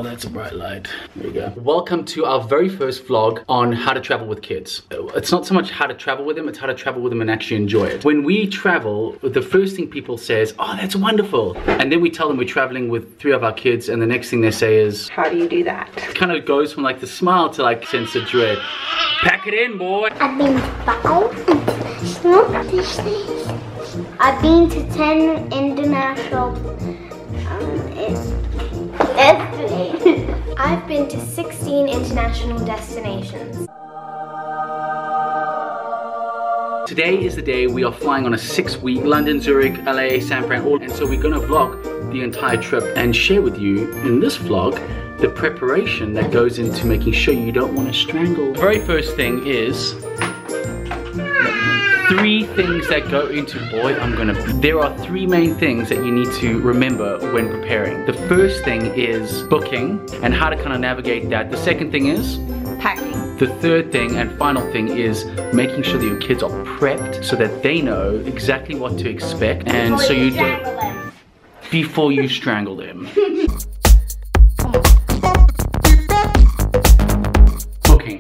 that's a bright light. There you go. Welcome to our very first vlog on how to travel with kids. It's not so much how to travel with them, it's how to travel with them and actually enjoy it. When we travel, the first thing people say is, oh, that's wonderful. And then we tell them we're traveling with 3 of our kids, and the next thing they say is, how do you do that? It kind of goes from like the smile to like sense of dread. Pack it in, boy. I've been to 5 international destinations. I've been to 10 international destinations. I've been to 16 international destinations. Today is the day we are flying on a 6-week London, Zurich, LA, San Fran, and so we're gonna vlog the entire trip and share with you in this vlog the preparation that goes into making sure you don't want to strangle. The very first thing is 3 things that go into, there are 3 main things that you need to remember when preparing. The first thing is booking and how to kind of navigate that. The second thing is packing. The third thing and final thing is making sure that your kids are prepped so that they know exactly what to expect, and so you don't, before you strangle them.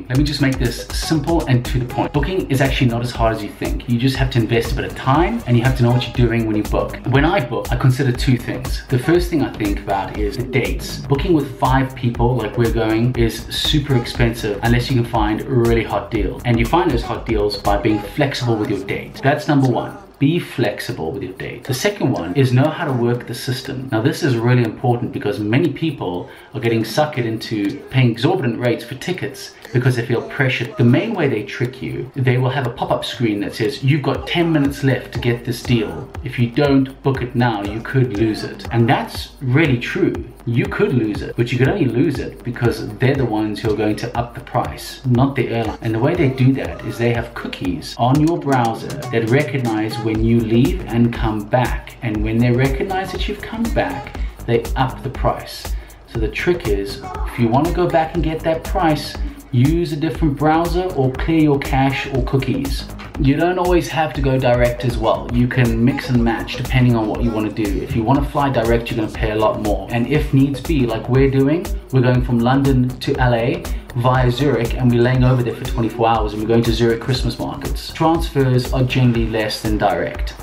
Let me just make this simple and to the point. Booking is actually not as hard as you think. You just have to invest a bit of time and you have to know what you're doing when you book. When I book, I consider 2 things. The first thing I think about is the dates. Booking with 5 people like we're going is super expensive unless you can find really hot deals. And you find those hot deals by being flexible with your date. That's number 1. Be flexible with your date. The second one is know how to work the system. Now this is really important because many people are getting suckered into paying exorbitant rates for tickets because they feel pressured. The main way they trick you, they will have a pop-up screen that says, you've got 10 minutes left to get this deal. If you don't book it now, you could lose it. And that's really true. You could lose it, but you could only lose it because they're the ones who are going to up the price, not the airline. And the way they do that is they have cookies on your browser that recognize when you leave and come back. And when they recognize that you've come back, they up the price. So the trick is, if you want to go back and get that price, use a different browser or clear your cache or cookies. You don't always have to go direct as well. You can mix and match depending on what you want to do. If you want to fly direct, you're going to pay a lot more. And if needs be, like we're doing, we're going from London to LA via Zurich and we're laying over there for 24 hours and we're going to Zurich Christmas markets. Transfers are generally less than direct.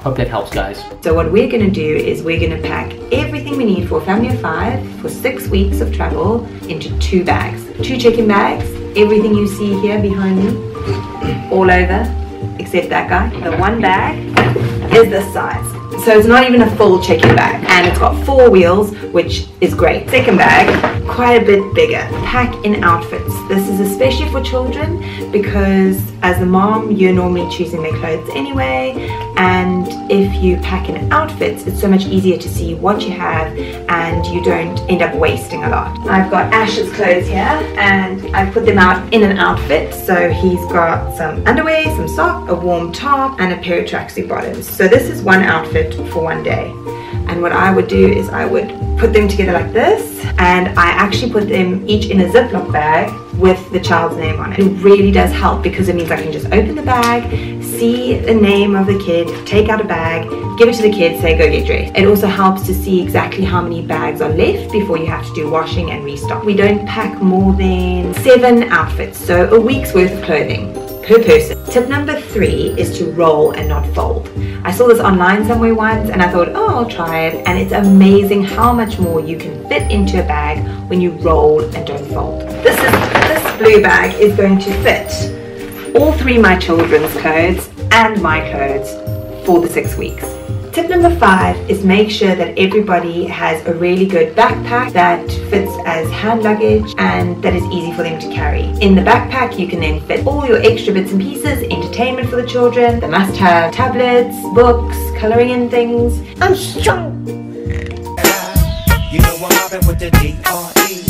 Hope that helps, guys. So what we're going to do is we're going to pack everything we need for a family of 5 for 6 weeks of travel into 2 bags. 2 check-in bags, everything you see here behind me, all over, except that guy. The one bag is this size. So it's not even a full check-in bag, and it's got 4 wheels, which is great. Second bag, quite a bit bigger. Pack in outfits. This is especially for children because as a mom, you're normally choosing their clothes anyway, and if you pack in outfits, it's so much easier to see what you have and you don't end up wasting a lot. I've got Ash's clothes here and I've put them out in an outfit. So he's got some underwear, some socks, a warm top and a pair of tracksuit bottoms. So this is one outfit for one day. And what I would do is I would put them together like this, and I actually put them each in a Ziploc bag with the child's name on it. It really does help because it means I can just open the bag, see the name of the kid, take out a bag, give it to the kid, say go get dressed. It also helps to see exactly how many bags are left before you have to do washing and restock. We don't pack more than 7 outfits, so a week's worth of clothing per person. Tip number 3 is to roll and not fold. I saw this online somewhere once and I thought, oh, I'll try it, and it's amazing how much more you can fit into a bag when you roll and don't fold. This blue bag is going to fit all 3 of my children's clothes and my clothes for the 6 weeks. Tip number 5 is make sure that everybody has a really good backpack that fits as hand luggage and that is easy for them to carry. In the backpack you can then fit all your extra bits and pieces, entertainment for the children, they must have tablets, books, colouring in things. I'm strong. You know what happened with the D-R-E.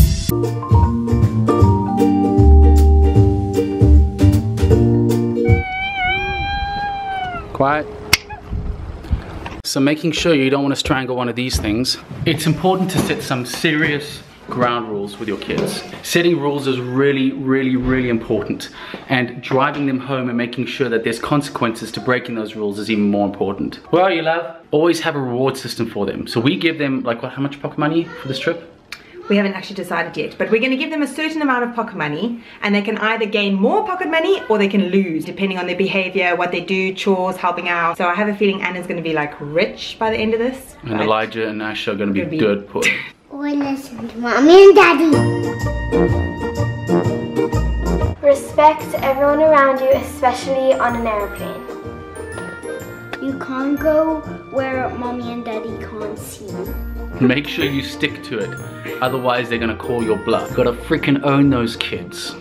Quiet. So making sure you don't want to strangle one of these things, it's important to set some serious ground rules with your kids. Setting rules is really important, and driving them home and making sure that there's consequences to breaking those rules is even more important. Where are you, love? Always have a reward system for them. So we give them, like, what, how much pocket money for this trip? We haven't actually decided yet, but we're going to give them a certain amount of pocket money, and they can either gain more pocket money or they can lose, depending on their behavior, what they do, chores, helping out. So I have a feeling Anna's going to be like rich by the end of this. And Elijah and Ash are going to be dirt poor. Or listen to mommy and daddy. Respect everyone around you, especially on an airplane. You can't go where mommy and daddy can't see. Make sure you stick to it, otherwise they're gonna call your bluff. Gotta freaking own those kids.